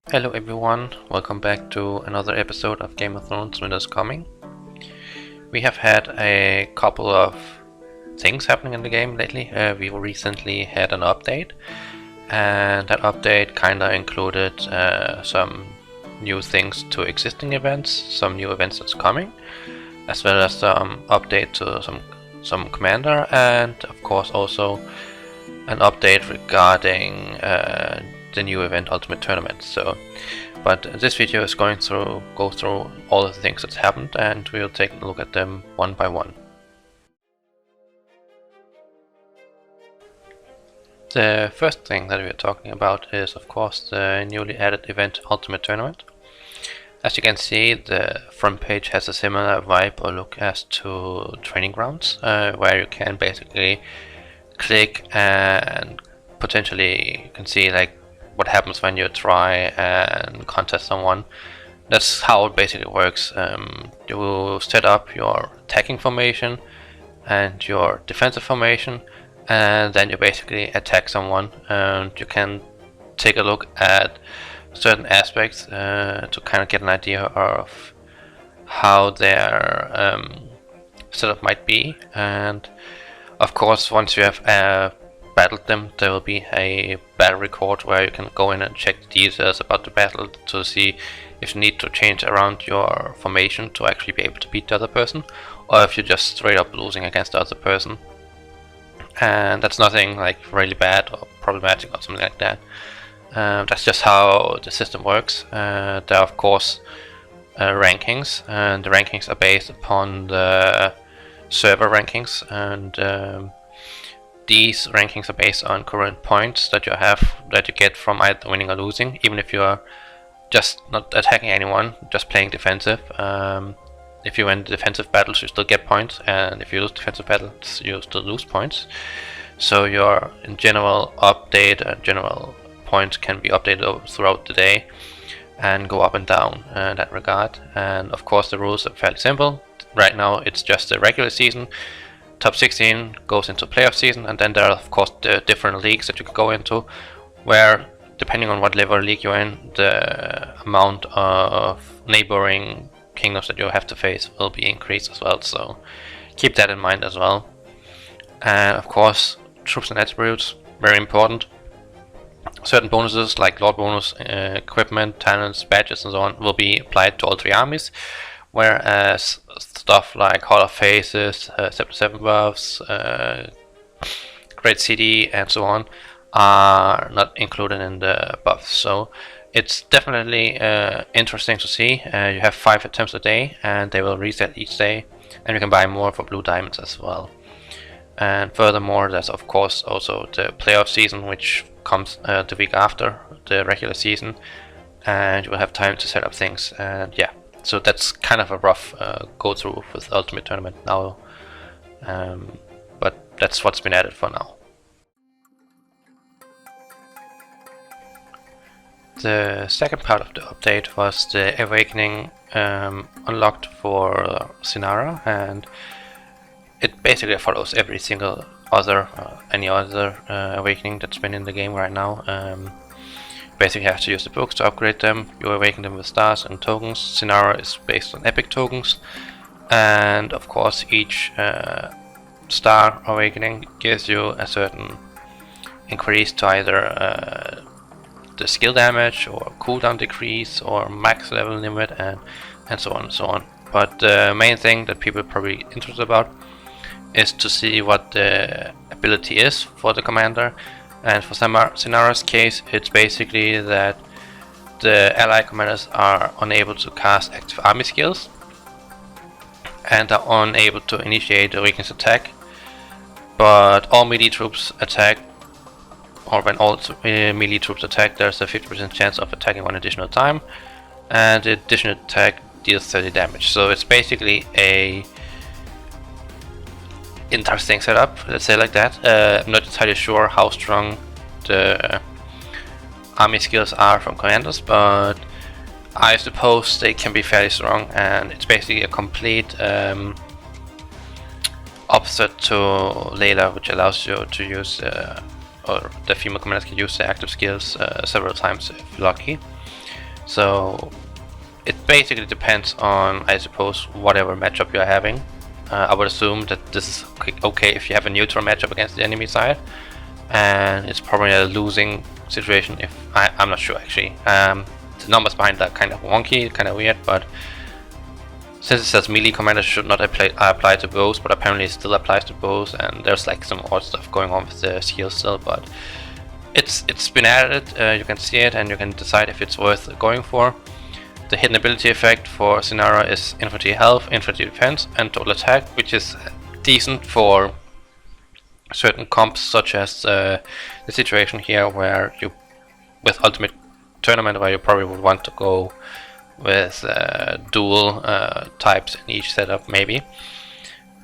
Hello everyone, welcome back to another episode of Game of Thrones Winter's Coming. We have had a couple of things happening in the game lately. We recently had an update, and that update kinda included some new things to existing events, some new events that's coming, as well as some update to some commander, and of course also an update regarding the new event Ultimate Tournament. But this video is going to go through all of the things that's happened, and we'll take a look at them one by one. The first thing that we are talking about is of course the newly added event Ultimate Tournament. As you can see, the front page has a similar vibe or look as to Training Grounds, where you can basically click and potentially you can see like what happens when you try and contest someone. That's how it basically works. You will set up your attacking formation and your defensive formation, and then you basically attack someone, and you can take a look at certain aspects to kind of get an idea of how their setup might be. And of course, once you have battled them, there will be a battle record where you can go in and check the details about the battle to see if you need to change around your formation to actually be able to beat the other person, or if you're just straight up losing against the other person. And that's nothing like really bad or problematic or something like that. That's just how the system works. There are of course rankings, and the rankings are based upon the server rankings, and these rankings are based on current points that you get from either winning or losing, even if you are just not attacking anyone, just playing defensive. If you win defensive battles, you still get points, and if you lose defensive battles, you still lose points. So your in general update and general points can be updated throughout the day and go up and down in that regard. And of course the rules are fairly simple. Right now it's just the regular season. Top 16 goes into playoff season, and then there are of course the different leagues that you can go into, where depending on what level league you're in, the amount of neighboring kingdoms that you have to face will be increased as well, so keep that in mind as well. And of course troops and attributes, very important. Certain bonuses like Lord bonus, equipment, talents, badges and so on will be applied to all three armies, whereas stuff like Hall of Faces, Scepter 7 buffs, Great City and so on are not included in the buffs. So it's definitely interesting to see. You have 5 attempts a day, and they will reset each day, and you can buy more for blue diamonds as well. And furthermore, there's of course also the playoff season, which comes the week after the regular season, and you will have time to set up things. And yeah, so that's kind of a rough go through with Ultimate Tournament now, but that's what's been added for now. The second part of the update was the Awakening unlocked for Sinara, and it basically follows every single other any other Awakening that's been in the game right now. Basically have to use the books to upgrade them. You awaken them with stars and tokens. Sinara is based on epic tokens, and of course each star awakening gives you a certain increase to either the skill damage or cooldown decrease or max level limit and so on and so on. But the main thing that people are probably interested about is to see what the ability is for the commander. And for Sinara's case, it's basically that the ally commanders are unable to cast active army skills and are unable to initiate a weakness attack, but all melee troops attack, or when all melee troops attack, there's a 50% chance of attacking one additional time, and the additional attack deals 30 damage. So it's basically a interesting setup, let's say like that. I'm not entirely sure how strong the army skills are from commanders, but I suppose they can be fairly strong, and it's basically a complete opposite to Layla, which allows you to use, or the female commanders can use the active skills several times if lucky. So it basically depends on, I suppose, whatever matchup you're having. I would assume that this is okay if you have a neutral matchup against the enemy side, and it's probably a losing situation if I'm not sure actually. The numbers behind that kind of wonky, kind of weird, but since it says melee commander should not apply to bows, but apparently it still applies to bows, and there's like some odd stuff going on with the skill still, but it's been added. You can see it and you can decide if it's worth going for. The hidden ability effect for Sinara is infantry health, infantry defense, and total attack, which is decent for certain comps, such as the situation here where you, with Ultimate Tournament, where you probably would want to go with dual types in each setup, maybe.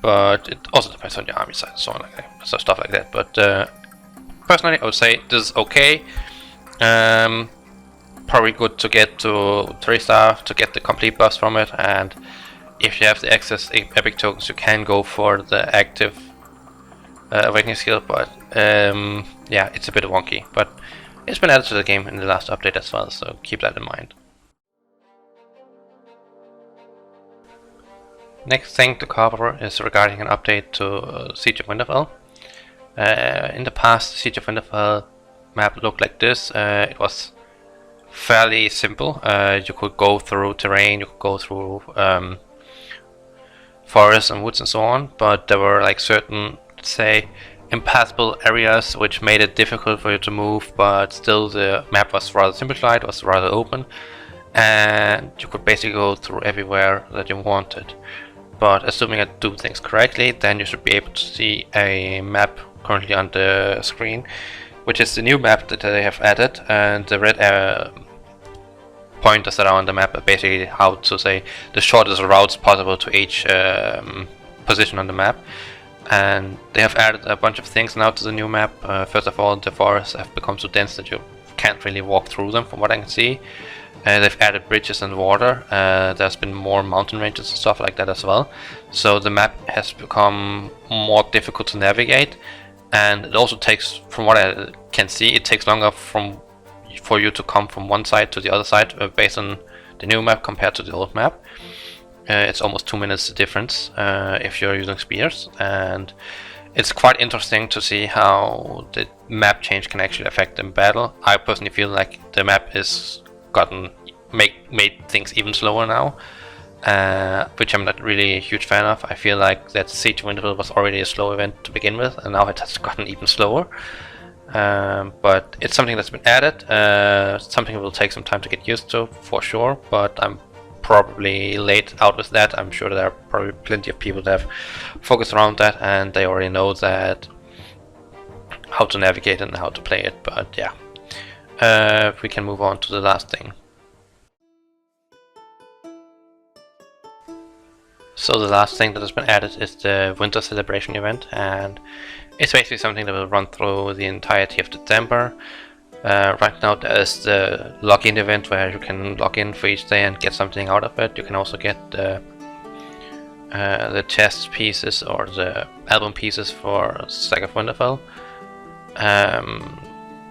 But it also depends on your army size and so on, like that, so stuff like that. But personally, I would say this is okay. Probably good to get to 3-star to get the complete buffs from it, and if you have the excess epic tokens, you can go for the active awakening skill. But yeah, it's a bit wonky, but it's been added to the game in the last update as well, so keep that in mind. Next thing to cover is regarding an update to Siege of Winterfell. In the past, Siege of Winterfell map looked like this. It was fairly simple. You could go through terrain, you could go through forests and woods and so on, but there were like certain, let's say, impassable areas which made it difficult for you to move, but still the map was rather simplified, was rather open, and you could basically go through everywhere that you wanted. But assuming I do things correctly, then you should be able to see a map currently on the screen, which is the new map that they have added, and the red pointers around the map are basically how to say the shortest routes possible to each position on the map. And they have added a bunch of things now to the new map. First of all, the forests have become so dense that you can't really walk through them, from what I can see. They've added bridges and water. There's been more mountain ranges and stuff like that as well. So the map has become more difficult to navigate, and it also takes, from what I can see, it takes longer for you to come from one side to the other side based on the new map compared to the old map. It's almost 2 minutes difference if you're using spears, and it's quite interesting to see how the map change can actually affect the battle. I personally feel like the map is made things even slower now, which I'm not really a huge fan of. I feel like that Siege of Winterfell was already a slow event to begin with, and now it has gotten even slower. But it's something that's been added, something that will take some time to get used to, for sure, but I'm probably late out with that. I'm sure there are probably plenty of people that have focused around that, and they already know that how to navigate and how to play it. But yeah, we can move on to the last thing. So the last thing that has been added is the Winter Celebration event, and it's basically something that will run through the entirety of December. Right now there is the login event where you can log in for each day and get something out of it. You can also get the chest pieces or the album pieces for Saga of Winterfell.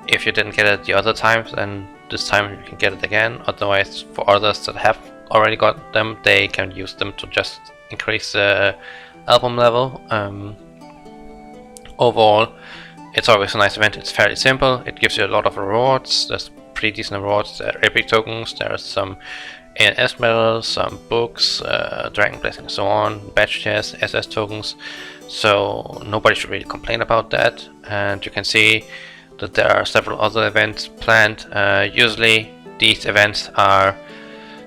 If you didn't get it the other times, then this time you can get it again. Otherwise, for others that have already got them, they can use them to just increase the album level. Overall, it's always a nice event. It's fairly simple. It gives you a lot of rewards. There's pretty decent rewards. There are epic tokens. There's some ANS medals, some books, Dragon Blessing and so on, badge chests, SS tokens. So nobody should really complain about that. And you can see that there are several other events planned. Usually these events are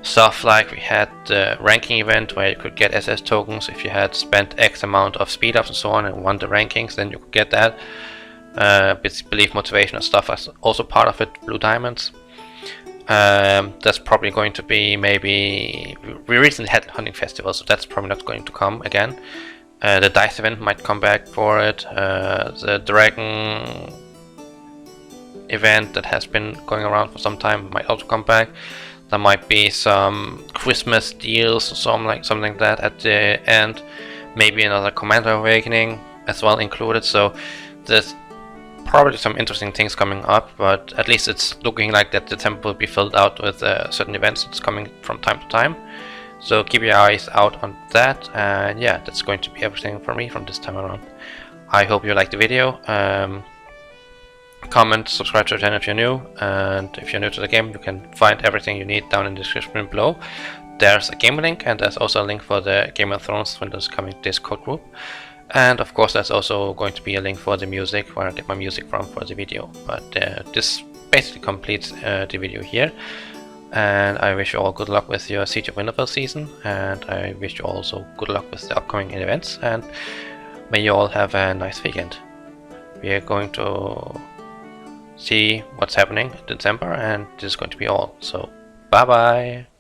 stuff like we had the ranking event where you could get SS tokens if you had spent X amount of speed ups and so on and won the rankings, then you could get that. Belief motivation and stuff is also part of it, blue diamonds. That's probably going to be maybe, we recently had hunting festival, so that's probably not going to come again. The dice event might come back for it. The dragon event that has been going around for some time might also come back. There might be some Christmas deals or something like that at the end. Maybe another Commander Awakening as well included. So there's probably some interesting things coming up, but at least it's looking like that December will be filled out with certain events that's coming from time to time. So keep your eyes out on that, and yeah, that's going to be everything for me from this time around. I hope you liked the video. Comment, subscribe to the channel if you're new, and if you're new to the game, you can find everything you need down in the description below. There's a game link, and there's also a link for the Game of Thrones Windows Coming Discord group. And of course there's also going to be a link for the music, where I get my music from for the video. But this basically completes the video here. And I wish you all good luck with your Siege of Winterfell season, and I wish you also good luck with the upcoming events, and may you all have a nice weekend. We are going to see what's happening in December, and this is going to be all. So bye bye!